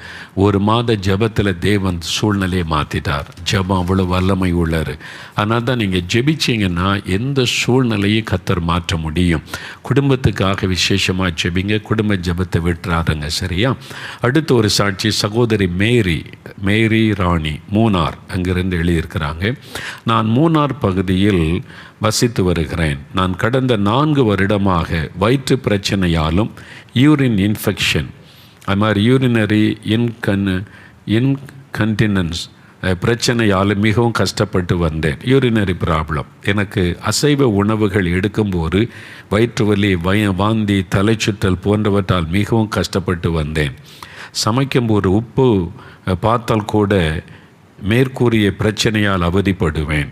1 மாத ஜெபத்தில் தேவன் சூழ்நிலையை மாற்றிட்டார். ஜெபம் அவ்வளோ வல்லமை உள்ளார். ஆனால் தான் நீங்கள் ஜெபிச்சிங்கன்னா எந்த சூழ்நிலையும் கர்த்தர் மாற்ற முடியும். குடும்பத்துக்காக விசேஷமாக ஜெபிங்க, குடும்ப ஜெபத்தை விட்டுறாதுங்க. சரியா? அடுத்த ஒரு சாட்சி, சகோதரி மேரி ராணி, மூனார், அங்கிருந்து எழுதியிருக்கிறாங்க. நான் மூனார் பகுதியில் வசித்து வருகிறேன். நான் கடந்த 4 வருடமாக வயிற்று பிரச்சனையாலும் யூரின் இன்ஃபெக்ஷன், அது மாதிரி யூரினரி இன்கன்டினன்ஸ் பிரச்சனையால் மிகவும் கஷ்டப்பட்டு வந்தேன். Urinary problem. எனக்கு அசைவ உணவுகள் எடுக்கும்போது வயிற்று வலி, வாந்தி, தலைச்சுற்றல் போன்றவற்றால் மிகவும் கஷ்டப்பட்டு வந்தேன். சமைக்கும்போது உப்பு பார்த்தால் கூட மேற்கூறிய பிரச்சனையால் அவதிப்படுவேன்.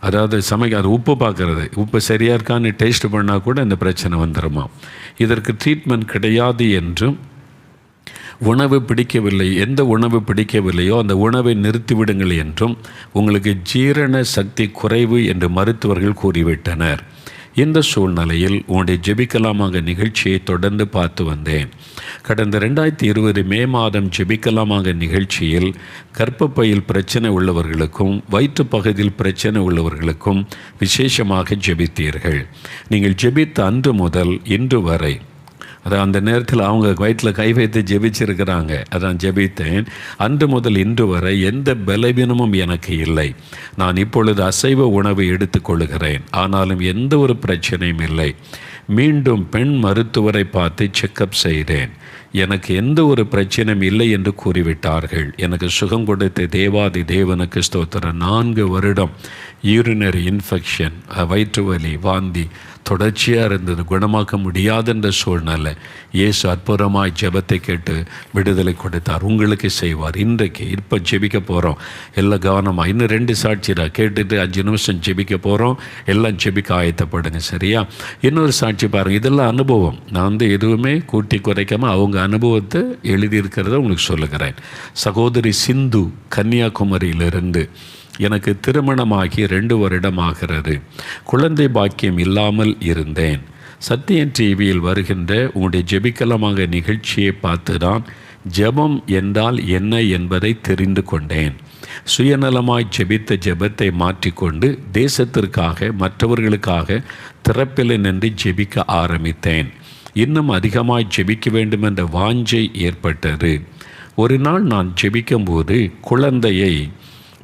அதாவது அது உப்பு பார்க்குறது, உப்பு சரியாக இருக்கான்னு டேஸ்ட் பண்ணால் கூட இந்த பிரச்சனை வந்துடுமா. இதற்கு ட்ரீட்மெண்ட் கிடையாது என்றும், உணவு பிடிக்கவில்லை, எந்த உணவு பிடிக்கவில்லையோ அந்த உணவை நிறுத்திவிடுங்கள் என்றும், உங்களுக்கு ஜீரண சக்தி குறைவு என்று மருத்துவர்கள் கூறிவிட்டனர். இந்த சூழ்நிலையில் உன்னுடைய ஜெபிக்கலாமாக நிகழ்ச்சியை தொடர்ந்து பார்த்து வந்தேன். கடந்த 2020 மே மாதம் ஜெபிக்கலாமாக நிகழ்ச்சியில் கர்ப்பப்பையில் பிரச்சனை உள்ளவர்களுக்கும் வயிற்று பகுதியில் பிரச்சனை உள்ளவர்களுக்கும் விசேஷமாக ஜெபித்தீர்கள். நீங்கள் ஜெபித்த அன்று முதல் இன்று வரை, அதான் அந்த நேரத்தில் அவங்க வயிற்றில் கை வைத்து ஜெபிச்சிருக்கிறாங்க. அதான் ஜெபித்தேன். அன்று முதல் இன்று வரை எந்த பலவீனமும் எனக்கு இல்லை. நான் இப்பொழுது அசைவ உணவை எடுத்துக்கொள்கிறேன். ஆனாலும் எந்த ஒரு பிரச்சனையும் இல்லை. மீண்டும் பெண் மருத்துவரை பார்த்து செக்கப் செய்தேன். எனக்கு எந்த ஒரு பிரச்சனையும் இல்லை என்று கூறிவிட்டார்கள். எனக்கு சுகம் கொடுத்த தேவாதி தேவனுக்கு ஸ்தோத்திரம். 4 வருடம் யூரினரி இன்ஃபெக்ஷன், வயிற்று வலி, வாந்தி தொடர்ச்சியாக இருந்தது. குணமாக்க முடியாதுன்ற சூழ்நிலை. இயேசு அற்புதமாய் ஜெபத்தை கேட்டு விடுதலை கொடுத்தார். உங்களுக்கு செய்வார். இன்றைக்கு இப்போ ஜெபிக்க போகிறோம். எல்லாம் கவனமாக இன்னும் 2 சாட்சியாக கேட்டுட்டு 5 நிமிஷம் ஜெபிக்க போகிறோம். எல்லாம் ஜெபிக்க ஆயத்தப்படுங்க. சரியா? இன்னொரு சாட்சி பாருங்கள். இதெல்லாம் அனுபவம். நான் எதுவுமே கூட்டி குறைக்காமல் அவங்க அனுபவத்தை எழுதியிருக்கிறத உங்களுக்கு சொல்லுகிறேன். சகோதரி சிந்து, கன்னியாகுமரியிலிருந்து, எனக்கு திருமணமாகி 2 வருடம் ஆகிறது. குழந்தை பாக்கியம் இல்லாமல் இருந்தேன். சத்தியம் டிவியில் வருகின்ற உங்களுடைய ஜெபிக்கலமாக நிகழ்ச்சியை பார்த்து தான் ஜெபம் என்றால் என்ன என்பதை தெரிந்து கொண்டேன். சுயநலமாய் ஜெபித்த ஜெபத்தை மாற்றிக்கொண்டு தேசத்திற்காக மற்றவர்களுக்காக திறப்பில் நின்று ஜெபிக்க ஆரம்பித்தேன். இன்னும் அதிகமாய் ஜெபிக்க வேண்டும் என்ற வாஞ்சை ஏற்பட்டது. ஒரு நாள் நான் ஜெபிக்கும்போது குழந்தையை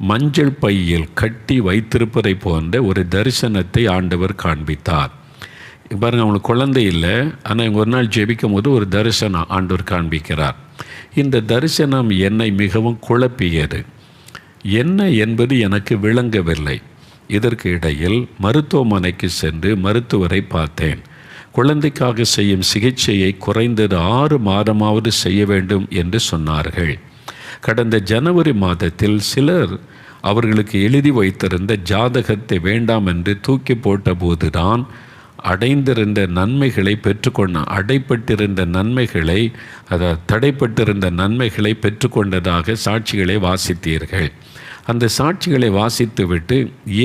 மஞ்சள் பையில் கட்டி வைத்திருப்பதை போன்ற ஒரு தரிசனத்தை ஆண்டவர் காண்பித்தார். பாருங்கள், அவங்களுக்கு குழந்தை இல்லை, ஆனால் ஒரு நாள் ஜெபிக்கும் போது ஒரு தரிசனம் ஆண்டவர் காண்பிக்கிறார். இந்த தரிசனம் என்னை மிகவும் குழப்பியது. என்ன என்பது எனக்கு விளங்கவில்லை. இதற்கு இடையில் மருத்துவமனைக்கு சென்று மருத்துவரை பார்த்தேன். குழந்தைக்காக செய்யும் சிகிச்சையை குறைந்தது 6 மாதமாவது செய்ய வேண்டும் என்று சொன்னார்கள். கடந்த ஜனவரி மாதத்தில் சிலர் அவர்களுக்கு எழுதி வைத்திருந்த ஜாதகத்தை வேண்டாம் என்று தூக்கி போட்ட போதுதான் அடைந்திருந்த நன்மைகளை அடைப்பட்டிருந்த நன்மைகளை பெற்றுக்கொண்டதாக சாட்சிகளை வாசித்தீர்கள். அந்த சாட்சிகளை வாசித்துவிட்டு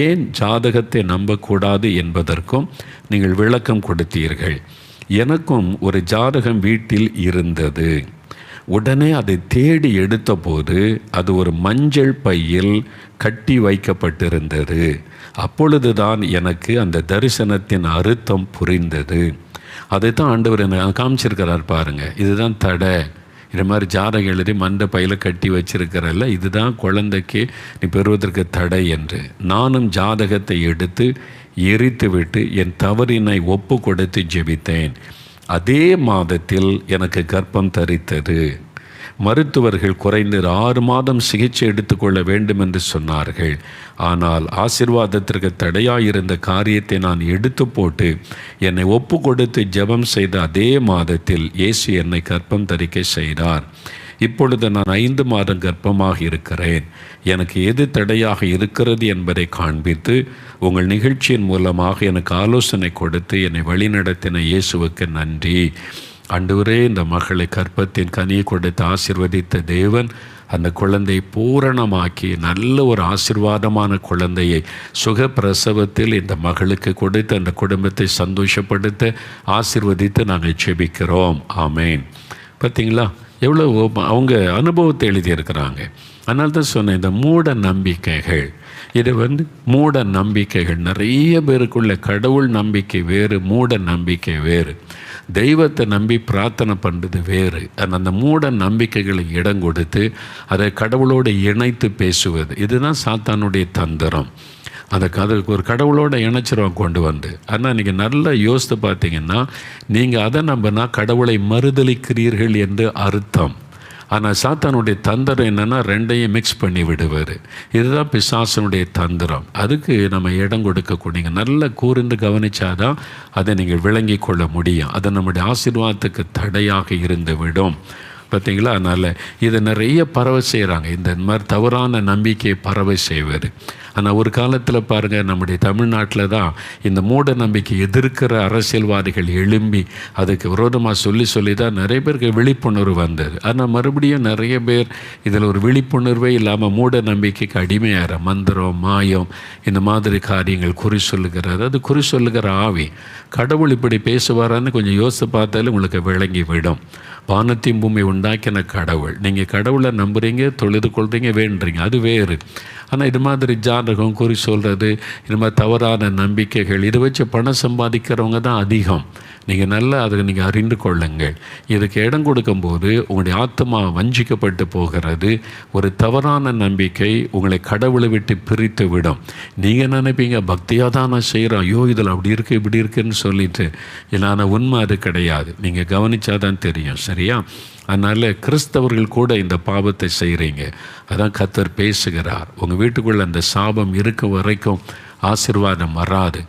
ஏன் ஜாதகத்தை நம்பக்கூடாது என்பதற்கும் நீங்கள் விளக்கம் கொடுத்தீர்கள். எனக்கும் ஒரு ஜாதகம் வீட்டில் இருந்தது. உடனே அதை தேடி எடுத்தபோது அது ஒரு மஞ்சள் பையில் கட்டி வைக்கப்பட்டிருந்தது. அப்பொழுதுதான் எனக்கு அந்த தரிசனத்தின் அர்த்தம் புரிந்தது. அதை தான் ஆண்டவர் எனக்கு காமிச்சிருக்கிறார். பாருங்கள், இதுதான் தடை. இது மாதிரி ஜாதகம் எழுதி மண்டை பையில் கட்டி வச்சிருக்கிறல்ல, இதுதான் குழந்தைக்கு நீ பெறுவதற்கு தடை என்று. நானும் ஜாதகத்தை எடுத்து எரித்துவிட்டு என் தவறினை ஒப்பு கொடுத்து ஜெபித்தேன். அதே மாதத்தில் எனக்கு கர்ப்பம் தரித்தது. மருத்துவர்கள் குறைந்தது 6 மாதம் சிகிச்சை எடுத்துக்கொள்ள வேண்டும் என்று சொன்னார்கள். ஆனால் ஆசீர்வாதத்திற்கு தடையாயிருந்த காரியத்தை நான் எடுத்து போட்டு என்னை ஒப்பு கொடுத்து ஜெபம் செய்த அதே மாதத்தில் இயேசு என்னை கர்ப்பம் தரிக்க செய்தார். இப்பொழுது நான் 5 மாதம் கர்ப்பமாக இருக்கிறேன். எனக்கு எது தடையாக இருக்கிறது என்பதை காண்பித்து உங்கள் நிகழ்ச்சியின் மூலமாக எனக்கு ஆலோசனை கொடுத்து என்னை வழிநடத்தின இயேசுவுக்கு நன்றி. ஆண்டவரே, இந்த மகளை கர்ப்பத்தின் கனியை கொடுத்து ஆசீர்வதித்த தேவன் அந்த குழந்தையை பூரணமாக்கி நல்ல ஒரு ஆசீர்வாதமான குழந்தையை சுகப்பிரசவத்தில் இந்த மகளுக்கு கொடுத்து அந்த குடும்பத்தை சந்தோஷப்படுத்த ஆசீர்வதித்து நாங்கள் ஜெபிக்கிறோம். ஆமேன். பார்த்தீங்களா, எவ்வளோ அவங்க அனுபவத்தை எழுதியிருக்கிறாங்க. அதனால தான் சொன்னேன், இந்த மூட நம்பிக்கைகள், இது மூட நம்பிக்கைகள் நிறைய பேருக்குள்ள. கடவுள் நம்பிக்கை வேறு, மூட நம்பிக்கை வேறு. தெய்வத்தை நம்பி பிரார்த்தனை பண்ணுறது வேறு. அந்த மூட நம்பிக்கைகளை இடம் கொடுத்து அதை கடவுளோடு இணைத்து பேசுவது, இதுதான் சாத்தானுடைய தந்திரம். அதுக்கு ஒரு கடவுளோட இணைச்சிருவான் கொண்டு வந்து. ஆனால் நீங்கள் நல்லா யோசித்து பார்த்தீங்கன்னா, நீங்கள் அதை நம்பினா கடவுளை மறுதலிக்கிறீர்கள் என்று அர்த்தம். ஆனால் சாத்தானுடைய தந்திரம் என்னென்னா, ரெண்டையும் மிக்ஸ் பண்ணி விடுவார். இதுதான் பிசாசனுடைய தந்திரம். அதுக்கு நம்ம இடம் கொடுக்கக்கூடிய நல்ல கூர்ந்து கவனித்தாதான் அதை நீங்கள் விளங்கி கொள்ள முடியும். அது நம்முடைய ஆசீர்வாதத்துக்கு தடையாக இருந்து விடும். பார்த்தீங்களா? அதனால் இதை நிறைய பரவ செய்கிறாங்க, இந்த மாதிரி தவறான நம்பிக்கையை பரவ செய்வது. ஆனால் ஒரு காலத்தில் பாருங்கள், நம்முடைய தமிழ்நாட்டில் தான் இந்த மூட நம்பிக்கை எதிர்க்கிற அரசியல்வாதிகள் எழும்பி அதுக்கு விரோதமாக சொல்லி தான் நிறைய பேருக்கு விழிப்புணர்வு வந்தது. ஆனால் மறுபடியும் நிறைய பேர் இதில் ஒரு விழிப்புணர்வே இல்லாமல் மூட நம்பிக்கைக்கு அடிமையாகிற மந்திரம், மாயம், இந்த மாதிரி காரியங்கள் குறி சொல்லுகிறது. அது குறி சொல்லுகிற ஆவி. கடவுள் இப்படி பேசுவாரான்னு கொஞ்சம் யோசித்து பார்த்தாலும் உங்களுக்கு விளங்கி விடும். வானத்தையும் பூமி உண்டாக்கின கடவுள். நீங்கள் கடவுளை நம்புகிறீங்க, தொழுது கொள்கிறீங்க, வேண்டுறீங்க, அது வேறு. ஆனால் இது மாதிரி ஜாதகம், குறி சொல்கிறது, இது மாதிரி தவறான நம்பிக்கைகள், இதை வச்சு பணம் சம்பாதிக்கிறவங்க தான் அதிகம். நீங்கள் நல்லா அதை நீங்கள் அறிந்து கொள்ளுங்கள். இதுக்கு இடம் கொடுக்கும்போது உங்களுடைய ஆத்மா வஞ்சிக்கப்பட்டு போகிறது. ஒரு தவறான நம்பிக்கை உங்களை கடவுளை விட்டு பிரித்து விடும். நீங்கள் நினைப்பீங்க, பக்தியாக தான் நான் செய்கிறேன், ஐயோ இதில் அப்படி இருக்குது இப்படி இருக்குன்னு சொல்லிட்டு. ஆனால் உண்மை அது கிடையாது. நீங்கள் கவனித்தாதான் தெரியும். சரியா? அதனால் கிறிஸ்தவர்கள் கூட இந்த பாவத்தை செய்கிறீங்க. அதான் கர்த்தர் பேசுகிறார். உங்கள் வீட்டுக்குள்ளே அந்த சாபம் இருக்க வரைக்கும் ஆசீர்வாதம் வராது.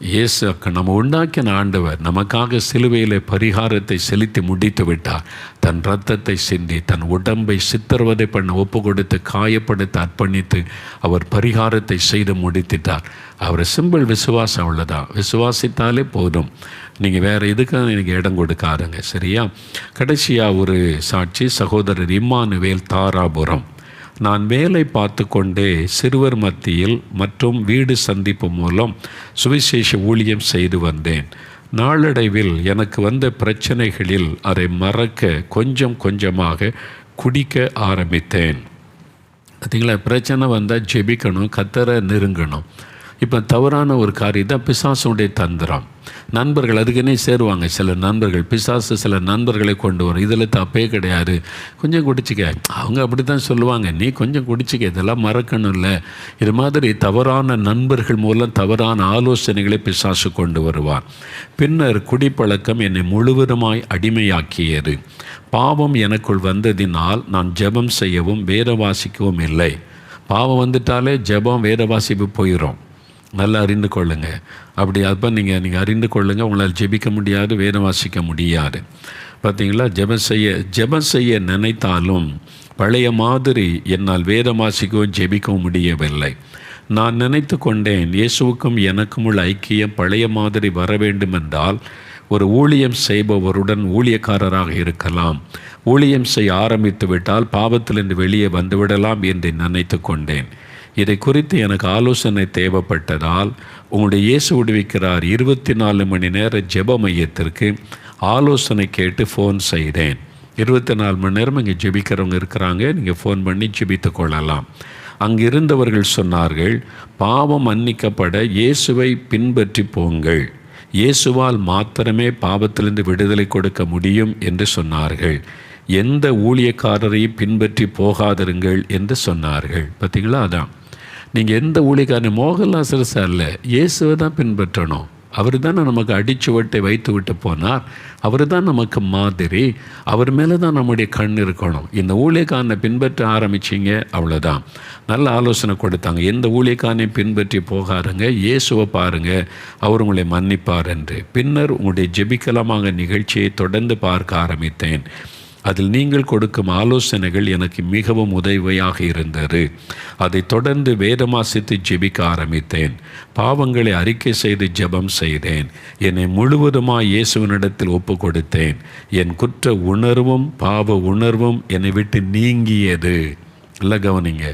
இயேசு நம்ம உண்டாக்கின ஆண்டவர் நமக்காக சிலுவையில் பரிகாரத்தை செலுத்தி முடித்து விட்டார். தன் இரத்தத்தை சிந்தி தன் உடம்பை சித்திரவதை பண்ண ஒப்பு கொடுத்து காயப்படுத்த அர்ப்பணித்து அவர் பரிகாரத்தை செய்து முடித்திட்டார். அவரை சிம்பிள் விசுவாசம், அவ்வளோதான். விசுவாசித்தாலே போதும். நீங்கள் வேறு எதுக்காக எனக்கு இடம் கொடுக்காதுங்க. சரியா? கடைசியாக ஒரு சாட்சி. சகோதரர் இம்மானுவேல், தாராபுரம். நான் வேலை பார்த்து கொண்டே சிறுவர் மத்தியில் மற்றும் வீடு சந்திப்பு மூலம் சுவிசேஷ ஊழியம் செய்து வந்தேன். நாளடைவில் எனக்கு வந்த பிரச்சனைகளில் அதை மறக்க கொஞ்சம் கொஞ்சமாக குடிக்க ஆரம்பித்தேன். பார்த்தீங்களா, பிரச்சனை வந்தால் ஜெபிக்கணும், கர்த்தரை நெருங்கணும். இப்போ தவறான ஒரு காரியம் தான் பிசாசுடைய தந்திரம். நண்பர்கள் அதுக்குன்னே சேருவாங்க. சில நண்பர்கள், பிசாசு சில நண்பர்களை கொண்டு வரும். இதில் தப்பே கிடையாது, கொஞ்சம் குடிச்சிக்க, அவங்க அப்படி தான் சொல்லுவாங்க, நீ கொஞ்சம் குடிச்சிக்க, இதெல்லாம் மறக்கணும்ல. இது மாதிரி தவறான நண்பர்கள் மூலம் தவறான ஆலோசனைகளை பிசாசு கொண்டு வருவார். பின்னர் குடிப்பழக்கம் என்னை முழுவதுமாய் அடிமையாக்கியது. பாவம் எனக்குள் வந்ததினால் நான் ஜெபம் செய்யவும் வேத வாசிக்கவும் இல்லை. பாவம் வந்துட்டாலே ஜெபம் வேத வாசிப்பு போயிடும். நல்லா அறிந்து கொள்ளுங்க. அப்படி அப்போ நீங்கள் அறிந்து கொள்ளுங்க, உங்களால் ஜெபிக்க முடியாது, வேதம் வாசிக்க முடியாது. பார்த்தீங்களா, ஜெபம் செய்ய நினைத்தாலும் பழைய மாதிரி என்னால் வேதம் வாசிக்கவும் ஜெபிக்கவும் முடியவில்லை. நான் நினைத்து கொண்டேன், இயேசுவுக்கும் எனக்கும் உள்ள ஐக்கியம் பழைய மாதிரி வர வேண்டுமென்றால் ஒரு ஊழியம் செய்பவருடன் ஊழியக்காரராக இருக்கலாம். ஊழியம் செய்ய ஆரம்பித்து விட்டால் பாவத்திலிருந்து வெளியே வந்துவிடலாம் என்று நினைத்து கொண்டேன். இதை குறித்து எனக்கு ஆலோசனை தேவைப்பட்டதால் உங்களுடைய இயேசு விடுவிக்கிறார் 24 மணி நேர ஜெப மையத்திற்கு ஆலோசனை கேட்டு ஃபோன் செய்தேன். 24 மணி நேரம் இங்கே ஜெபிக்கிறவங்க இருக்கிறாங்க, நீங்கள் ஃபோன் பண்ணி ஜெபித்து கொள்ளலாம். அங்கிருந்தவர்கள் சொன்னார்கள், பாவம் மன்னிக்கப்பட இயேசுவை பின்பற்றி போங்கள், இயேசுவால் மாத்திரமே பாவத்திலிருந்து விடுதலை கொடுக்க முடியும் என்று சொன்னார்கள். எந்த ஊழியக்காரரையும் பின்பற்றி போகாதிருங்கள் என்று சொன்னார்கள். பார்த்தீங்களா, அதான் நீங்கள் எந்த ஊழியக்காரன் மோகன்லால் சார் இல்லை, இயேசுவை தான் பின்பற்றணும். அவர் தான் நமக்கு அடிச்சுவட்டை வைத்து விட்டு போனார். அவர் தான் நமக்கு மாதிரி. அவர் மேலே தான் நம்முடைய கண் இருக்கணும். இந்த ஊழியக்காரனை பின்பற்ற ஆரம்பிச்சிங்க, அவ்வளோதான். நல்ல ஆலோசனை கொடுத்தாங்க. எந்த ஊழியக்காரனையும் பின்பற்றி போகாருங்க, இயேசுவை பாருங்கள், அவர் உங்களை மன்னிப்பார் என்று. பின்னர் உங்களுடைய ஜெபிக்கலாமாக நிகழ்ச்சியை தொடர்ந்து பார்க்க ஆரம்பித்தேன். அதில் நீங்கள் கொடுக்கும் ஆலோசனைகள் எனக்கு மிகவும் உதவியாக இருந்தது. அதை தொடர்ந்து வேதமாசித்து ஜெபிக்க ஆரம்பித்தேன். பாவங்களை அறிக்கை செய்து ஜெபம் செய்தேன். என்னை முழுவதுமாய் இயேசுவினிடத்தில் ஒப்பு கொடுத்தேன். என் குற்ற உணர்வும் பாவ உணர்வும் என்னை விட்டு நீங்கியது. இல்லை, கவனிங்க,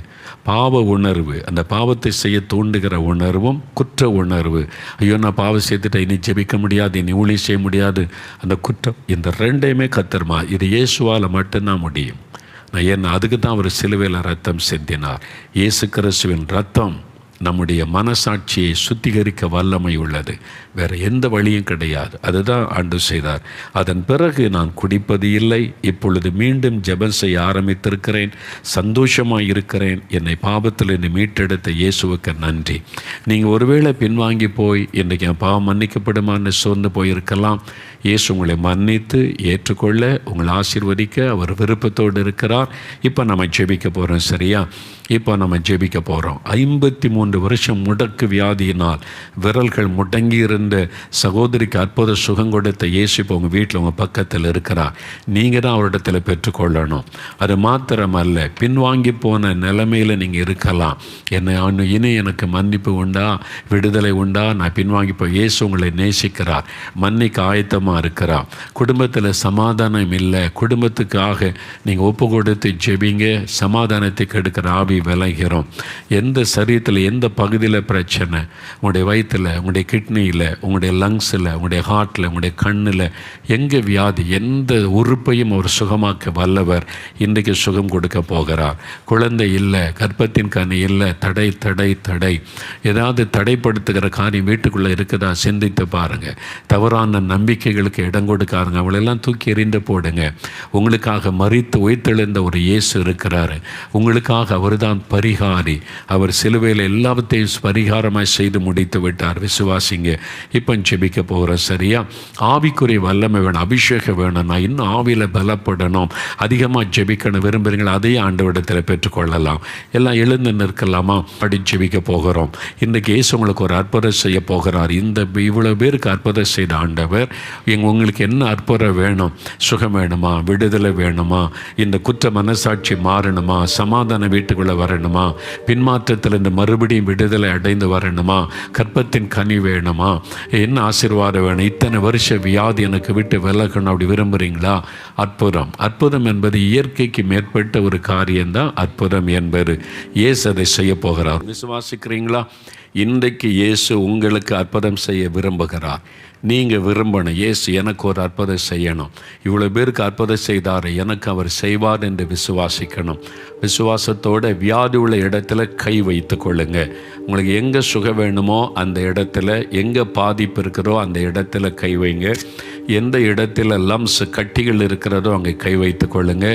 பாவ உணர்வு, அந்த பாவத்தை செய்ய தூண்டுகிற உணர்வும் குற்ற உணர்வு. ஐயோ, நான் பாவம் செய்துட்டேன், இனி ஜெபிக்க முடியாது, இனி ஊழியம் செய்ய முடியாது, அந்த குற்றம், இந்த ரெண்டையுமே கத்தர்மா, இது இயேசுவால் மட்டும்தான் முடியும். நான் ஏன்னா அதுக்கு தான் அவர் சிலுவையில் ரத்தம் சிந்தினார். இயேசு கிறிஸ்துவின் ரத்தம் நம்முடைய மனசாட்சியை சுத்திகரிக்க வல்லமை உள்ளது. வேறு எந்த வழியும் கிடையாது. அதுதான் ஆண்டவர் செய்தார். அதன் பிறகு நான் குடிப்பது இல்லை. இப்பொழுது மீண்டும் ஜெபம் செய்ய ஆரம்பித்திருக்கிறேன். சந்தோஷமாக இருக்கிறேன். என்னை பாவத்தில் என்னை மீட்டெடுத்த இயேசுவுக்கு நன்றி. நீங்கள் ஒருவேளை பின்வாங்கி போய் இன்றைக்கு என் பாவம் மன்னிக்கப்படுமான்னு சோர்ந்து போயிருக்கலாம். இயேசு உங்களை மன்னித்து ஏற்றுக்கொள்ள, உங்களை ஆசீர்வதிக்க அவர் விருப்பத்தோடு இருக்கிறார். இப்போ நம்ம ஜெபிக்க போகிறோம். சரியா? இப்போ நம்ம ஜெபிக்க போகிறோம். 53 வருஷம் முடக்கு வியாதியினால் விரல்கள் முடங்கி இருந்த சகோதரிக்கு அற்புத சுகம் கொடுத்த இயேசு இப்போ உங்கள் வீட்டில் உங்கள் பக்கத்தில் இருக்கிறார். நீங்கள் தான் அவரிடத்தில் பெற்றுக்கொள்ளணும். அது மாத்திரமல்ல, பின்வாங்கி போன நிலைமையில் நீங்கள் இருக்கலாம். இனி எனக்கு மன்னிப்பு உண்டா, விடுதலை உண்டா, நான் பின்வாங்கி போய் இயேசு உங்களை நேசிக்கிறார், மன்னிக்க ஆயத்தமாக இருக்கிறார். குடும்பத்தில் சமாதானம் இல்லை, குடும்பத்துக்காக நீங்கள் ஒப்பு கொடுத்து ஜெபிங்க. சமாதானத்தை கெடுக்கிற ஆவி விலகிறோம். எந்த சரீரத்தில் எந்த பகுதியில் பிரச்சனை, உங்களுடைய வயிற்றில், உங்களுடைய கிட்னியில், உங்களுடைய லங்ஸில், உங்களுடைய ஹார்ட்டில், உங்களுடைய கண்ணில் எங்கே வியாதி, எந்த உறுப்பையும் அவர் சுகமாக்க வல்லவர். இன்றைக்கு சுகம் கொடுக்க போகிறார். குழந்தை இல்லை, கர்ப்பத்தின் கனி இல்லை, தடை தடை தடை, ஏதாவது தடைப்படுத்துகிற காரியம் வீட்டுக்குள்ளே இருக்குதா சிந்தித்து பாருங்கள். தவறான நம்பிக்கைகளுக்கு இடம் கொடுக்காருங்க, அவளெல்லாம் தூக்கி எறிந்து போடுங்க. உங்களுக்காக மரித்து உயிர்த்தெழுந்த ஒரு இயேசு இருக்கிறாரு. உங்களுக்காக அவர் தான் பரிகாரி. அவர் சிலுவையில் எல்லாத்தையும் பரிகாரமாக செய்து முடித்து விட்டார். விசுவாசிங்க. இப்போ ஜெபிக்க போகிற. சரியா? ஆவிக்குரிய வல்லமை வேணும், அபிஷேகம் வேணும். நான் இன்னும் ஆவியில் பலப்படணும், அதிகமாக ஜெபிக்கணும் விரும்புகிறீங்களா? அதையே ஆண்டவரிடத்தில் பெற்றுக்கொள்ளலாம். எல்லாம் எழுந்து நிற்கலாமா? அப்படி ஜெபிக்க போகிறோம். இன்றைக்கு இயேசு உங்களுக்கு ஒரு அற்புதம் செய்ய போகிறார். இவ்வளோ பேருக்கு அற்புதம் செய்த ஆண்டவர், உங்களுக்கு என்ன அற்புதம் வேணும்? சுகம் வேணுமா? விடுதலை வேணுமா? இந்த குற்ற மனசாட்சி மாறணுமா? சமாதான வீட்டுக்குள்ளே வரணுமா? பின்மாற்றத்தில் இந்த மறுபடியும் விடுதலை அடைந்து வரணுமா? கற்பத்தின் கனி வேணுமா? என்ன ஆசீர்வாதம் வேணும்? இத்தனை வருஷ வியாதி எனக்கு விட்டு விலகணும், அப்படி விரும்புகிறீங்களா? அற்புதம். அற்புதம் என்பது இயற்கைக்கு மேற்பட்ட ஒரு காரியம்தான் அற்புதம் என்பது. இயேசு அதை செய்ய போகிறார். விசுவாசிக்கிறீங்களா? இன்றைக்கு இயேசு உங்களுக்கு அற்புதம் செய்ய விரும்புகிறார். நீங்கள் விரும்பணும், இயேசு எனக்கு ஒரு அற்புதம் செய்யணும், இவ்வளோ பேருக்கு அற்புதம் செய்தார், எனக்கு அவர் செய்வார் என்று விசுவாசிக்கணும். விசுவாசத்தோட வியாதி உள்ள இடத்துல கை வைத்து கொள்ளுங்க. உங்களுக்கு எங்கே சுகம் வேணுமோ அந்த இடத்துல, எங்கே பாதிப்பு இருக்கிறதோ அந்த இடத்துல கை வைங்க. எந்த இடத்துல லம்ஸ் கட்டிகள் இருக்கிறதோ அங்கே கை வைத்து கொள்ளுங்க.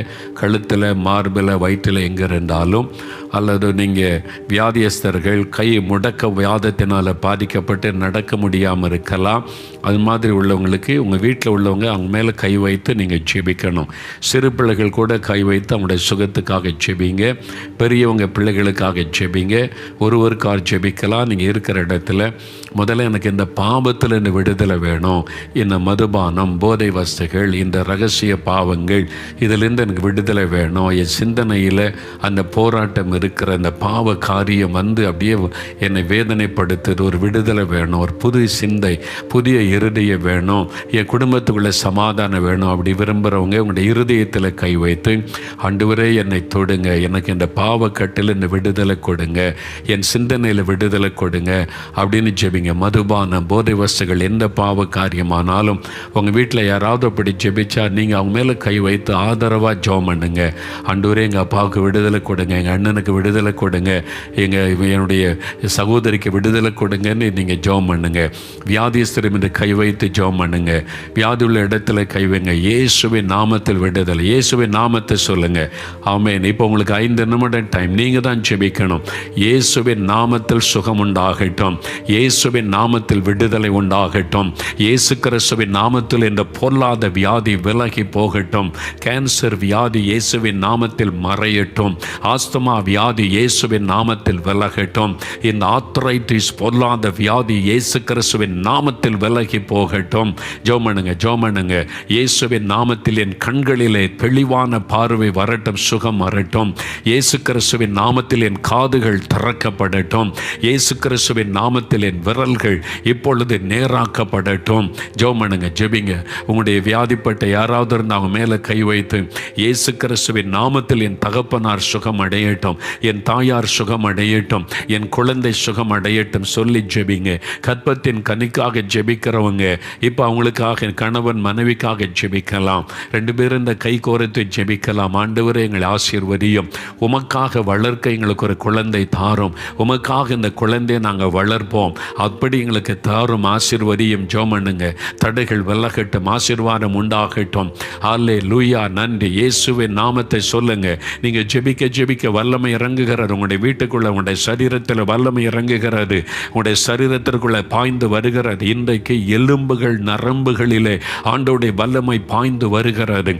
கழுத்தில், மார்பில், வயிற்றில் எங்கே இருந்தாலும், அல்லது நீங்கள் வியாதியஸ்தர்கள் கை முடக்க வியாதத்தினால் பாதிக்கப்பட்டு நடக்க முடியாமல் இருக்கலாம். அது மாதிரி உள்ளவங்களுக்கு உங்கள் வீட்டில் உள்ளவங்க அவங்க மேலே கை வைத்து நீங்கள் ஜெபிக்கணும். சிறு பிள்ளைகள் கூட கை வைத்து அவங்களுடைய சுகத்துக்காக ஜெபிங்க. பெரியவங்க பிள்ளைகளுக்காக ஜெபிங்க. ஒருவருக்காக ஜெபிக்கலாம். நீங்கள் இருக்கிற இடத்துல முதல்ல எனக்கு இந்த பாவத்தில் இந்த விடுதலை வேணும், இந்த மதுபானம், போதை வஸ்துகள், இந்த ரகசிய பாவங்கள், இதிலிருந்து எனக்கு விடுதலை வேணும். என் சிந்தனையில் அந்த போராட்டம் இருக்கிற அந்த பாவ காரியம் அப்படியே என்னை வேதனைப்படுத்துது, ஒரு விடுதலை வேணும், ஒரு புது சிந்தை, புதிய இருதயம் வேணும், என் குடும்பத்துக்குள்ள சமாதானம் வேணும். அப்படி விரும்புகிறவங்க உங்களுடைய இருதயத்தில் கை வைத்து, ஆண்டவரே என்னை தொடுங்க, எனக்கு இந்த பாவக்கட்டில் இந்த விடுதலை கொடுங்க, என் சிந்தனையில் விடுதலை கொடுங்க அப்படின்னு ஜெபிங்க. மதுபானம், போதை வஸ்துகள், எந்த பாவ காரியமானாலும் உங்கள் வீட்டில் யாராவது அப்படி ஜெபிச்சா நீங்கள் அவங்க மேலே கை வைத்து ஆதரவாக ஜெபம் பண்ணுங்க. ஆண்டவரே எங்கள் அப்பாவுக்கு விடுதலை கொடுங்க, எங்கள் அண்ணனுக்கு விடுதலை கொடுங்க, என்னுடைய சகோதரிக்கு விடுதலை கொடுங்கன்னு நீங்கள் ஜெபம் பண்ணுங்க. வியாதிஸ்தர் மீது கை வைத்து ஜெபம் பண்ணுங்க. வியாதி உள்ள இடத்துல கை வைங்க. இயேசுவின் நாமத்தில் விடுதலை, இயேசுவின் நாமத்தை சொல்லுங்க. ஆமென். இப்போ உங்களுக்கு 5 நிமிடம் டைம், நீங்கள் தான் ஜெபிக்கணும். இயேசுவின் நாமத்தில் சுகம் உண்டாகட்டும், இயேசுவின் நாமத்தில் விடுதலை உண்டாகட்டும், இயேசு கிறிஸ்துவின் நாமத்தில் இந்த பொல்லாத வியாதி விலகி போகட்டும், கேன்சர் வியாதி இயேசுவின் நாமத்தில் மறையட்டும், ஆஸ்துமா வியாதி இயேசுவின் நாமத்தில் விலகட்டும், இந்த ஆர்த்ரைட்டிஸ் பொல்லாத வியாதி இயேசு கிறிஸ்துவின் நாமத்தில் விலகி போகட்டும். ஜெபம் பண்ணுங்க. இயேசுவின் நாமத்தில் என் கண்களிலே தெளிவான பார்வை வரட்டும், சுகம் வரட்டும். இயேசு கிறிஸ்துவின் நாமத்தில் என் காதுகள் திறக்கப்படட்டும். இயேசு கிறிஸ்துவின் நாமத்தில் என் விரல்கள் இப்பொழுது நேராக்கப்படட்டும். ஜெபிங்க. உங்களுடைய வியாதிப்பட்ட யாராவது இருந்து அவங்க மேலே கை வைத்து, இயேசு கிறிஸ்துவின் நாமத்தில் என் தகப்பனார் சுகம் அடையட்டும், என் தாயார் சுகம் அடையட்டும், என் குழந்தை சுகம் அடையட்டும் சொல்லி ஜெபிங்க. கற்பத்தின் கனிக்காக ஜெபிக்கிறவங்க இப்போ அவங்களுக்காக, கணவன் மனைவிக்காக ஜெபிக்கலாம். 2 பேரும் இந்த கை கோர்த்து ஜெபிக்கலாம். ஆண்டவரே எங்களை ஆசீர்வதியும், உமக்காக வளர்க்க எங்களுக்கு ஒரு குழந்தை தாரும், உமக்காக இந்த குழந்தையை நாங்கள் வளர்ப்போம், அப்படி எங்களுக்கு தாரும், ஆசீர்வதியும். ஜெபம் பண்ணுங்க. தடைகள் விலகட்டும், ஆசீர்வாதம் உண்டாகட்டும். அல்லேலூயா. நன்றி. இயேசுவின் நாமத்தை சொல்லுங்க. நீங்க ஜெபிக்க வல்லமை இறங்குகிறது. உங்களுடைய வீட்டுக்குள்ள, உங்களுடைய சரீரத்தில் வல்லமை இறங்குகிறது, உங்களுடைய சரீரத்திற்குள்ள பாய்ந்து வருகிறது. இன்றைக்கு எலும்புகள், நரம்புகளிலே ஆண்டவருடைய வல்லமை பாய்ந்து வருகிறது.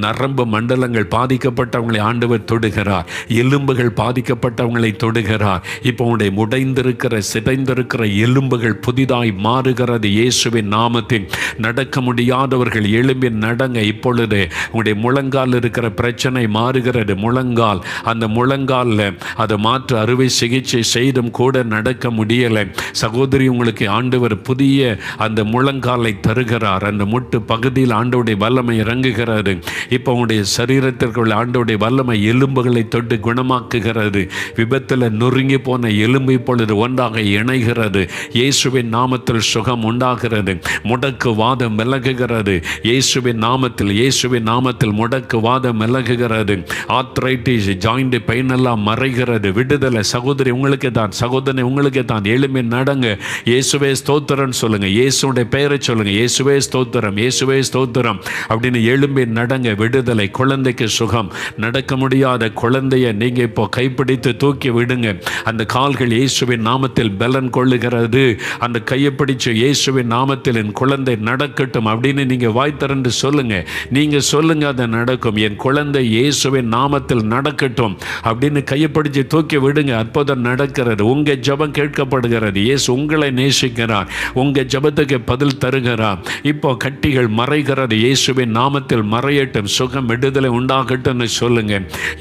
நரம்பு மண்டலங்கள் பாதிக்கப்பட்டவங்களை ஆண்டவர் தொடுகிறார், எலும்புகள் பாதிக்கப்பட்டவங்களை தொடுகிறார். இப்போ உங்களுடைய உடைந்திருக்கிற, சிதைந்திருக்கிற எலும்புகள் புதிதாய் மாறுகிறது இயேசுவின் நாமத்தில். நடக்க முடியாதவர்கள் எழும்பி நடங்க. இப்பொழுது உங்களுடைய முழங்கால் இருக்கிற பிரச்சனை மாறுகிறது. முழங்கால், அந்த முழங்காலில் அதை மாற்று அறுவை சிகிச்சை செய்தும் கூட நடக்க முடியலை. சகோதரி, உங்களுக்கு ஆண்டவர் புதிய அந்த முழங்காலை தருகிறார். அந்த முட்டு பகுதியில் ஆண்டவருடைய வல்லமை இறங்குகிறது. இப்போ உங்களுடைய சரீரத்திற்குள்ள ஆண்டவருடைய வல்லமை எலும்புகளை தொட்டு குணமாக்குகிறது. விபத்தில் நொறுங்கி போன எலும்பு இப்பொழுது ஒன்றாக இணைகிறது. இயேசுவின் நாமத்தில் சுகம் உண்டாகிறது. முடக்கு வாதம் விலகுகிறது இயேசுவின் நாமத்தில். இயேசுவின் நாமத்தில் முடக்கு வாதம் விலகுகிறது. ஆர்த்ரைட்டிஸ், ஜாயிண்ட் பெயின் எல்லாம் மறைகிறது. விடுதலை. சகோதரி உங்களுக்கு தான், சகோதரனை உங்களுக்கு தான். எழும்பி நடங்க. இயேசுவே ஸ்தோத்திரம் சொல்லுங்க. இயேசுடைய பெயரை சொல்லுங்க. இயேசுவே ஸ்தோத்திரம், இயேசுவே ஸ்தோத்திரம் அப்படின்னு எழும்பி நடங்க. விடுதலை. குழந்தைக்கு சுகம். நடக்க முடியாத குழந்தைய நீங்க இப்போ கைப்பிடித்து தூக்கி விடுங்க. அந்த கால்கள் இயேசுவின் நாமத்தில் பலன் கொள்ளுகிறது. அந்த கையை பிடிச்சு இயேசுவின் நாமத்தில் என் குழந்தை நடக்கட்டும் அப்படின்னு நீங்க வாய் திறந்து சொல்லுங்க. நீங்க சொல்லுங்க, அது நடக்கும். என் குழந்தை இயேசுவின் நாமத்தில் நடக்கட்டும் அப்படின்னு கையை பிடிச்சு தூக்கி விடுங்க. அற்புதம் நடக்கிறது. உங்க ஜெபம் கேட்கப்படுகிறது. இயேசு உங்களை நேசிக்கிறார். உங்க ஜெபத்துக்கு பதில் தருகிறார். இப்போ கட்டிகள் மறைகிறது. இயேசுவின் நாமத்தில் மறையட்டும். சுகம், விடுதலை உண்டாகட்டும் சொல்லுங்க.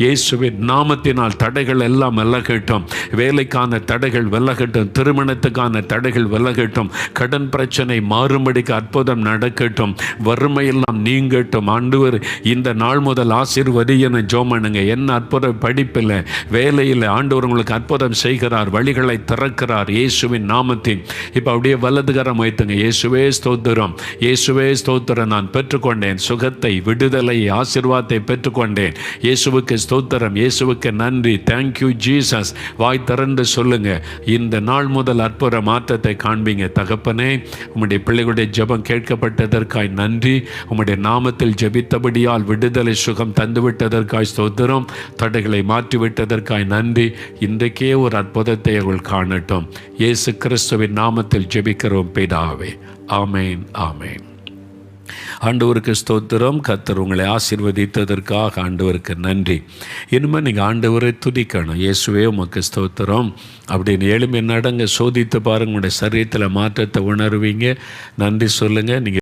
இயேசுவின் நாமத்தினால் தடைகள் எல்லாம் விலகட்டும். வேலைக்கான தடைகள் விலகட்டும். திருமணத்துக்கான தடைகள் விலகட்டும். கடன் பிரச்சனை மாறும்படிக்கு அற்புதம் நடக்கட்டும். வறுமையெல்லாம் நீங்கட்டும். ஆண்டவர் இந்த நாள் முதல் ஆசீர்வதின்னு ஜெபம் பண்ணுங்க. என்ன அற்புதம்! படிப்பில், வேலையில் ஆண்டவர் உங்களுக்கு அற்புதம் செய்கிறார். வழிகளை கண்களை திறக்கிறார் இயேசுவின் நாமத்தின். இப்போ அப்படியே வலதுகரம் வைத்துங்க. இயேசுவே ஸ்தோத்திரம், இயேசுவே ஸ்தோத்திரம். நான் பெற்றுக்கொண்டேன் சுகத்தை, விடுதலை, ஆசீர்வாதத்தை பெற்றுக்கொண்டேன். இயேசுவுக்கு ஸ்தோத்திரம், இயேசுவுக்கு நன்றி. Thank you Jesus. வாய் திறந்து சொல்லுங்க. இந்த நாள் முதல் அற்புத மாற்றத்தை காண்பீங்க. தகப்பனே, உம்முடைய பிள்ளைகளுடைய ஜெபம் கேட்கப்பட்டதற்காய் நன்றி. உம்முடைய நாமத்தில் ஜெபித்தபடியால் விடுதலை, சுகம் தந்துவிட்டதற்காய் ஸ்தோத்திரம். தடைகளை மாற்றிவிட்டதற்காய் நன்றி. இன்றைக்கே ஒரு அற்புதத்தை அவர்கள் காணட்டும். இயேசு கிறிஸ்துவின் நாமத்தில் ஜெபிக்கிறோம் பிதாவே. ஆமேன், ஆமேன். ஆண்டவருக்கு ஸ்தோத்திரம். கர்த்தர் உங்களை ஆசீர்வதித்ததற்காக ஆண்டவருக்கு நன்றி. இனிமேல் நீங்கள் ஆண்டவரை துதிக்கணும். இயேசுவே உமக்கு ஸ்தோத்திரம் அப்படின்னு எளிமை நடங்க. சோதித்து பாருங்க, உங்களுடைய சரீரத்தில் மாற்றத்தை உணர்வீங்க. நன்றி சொல்லுங்கள். நீங்கள்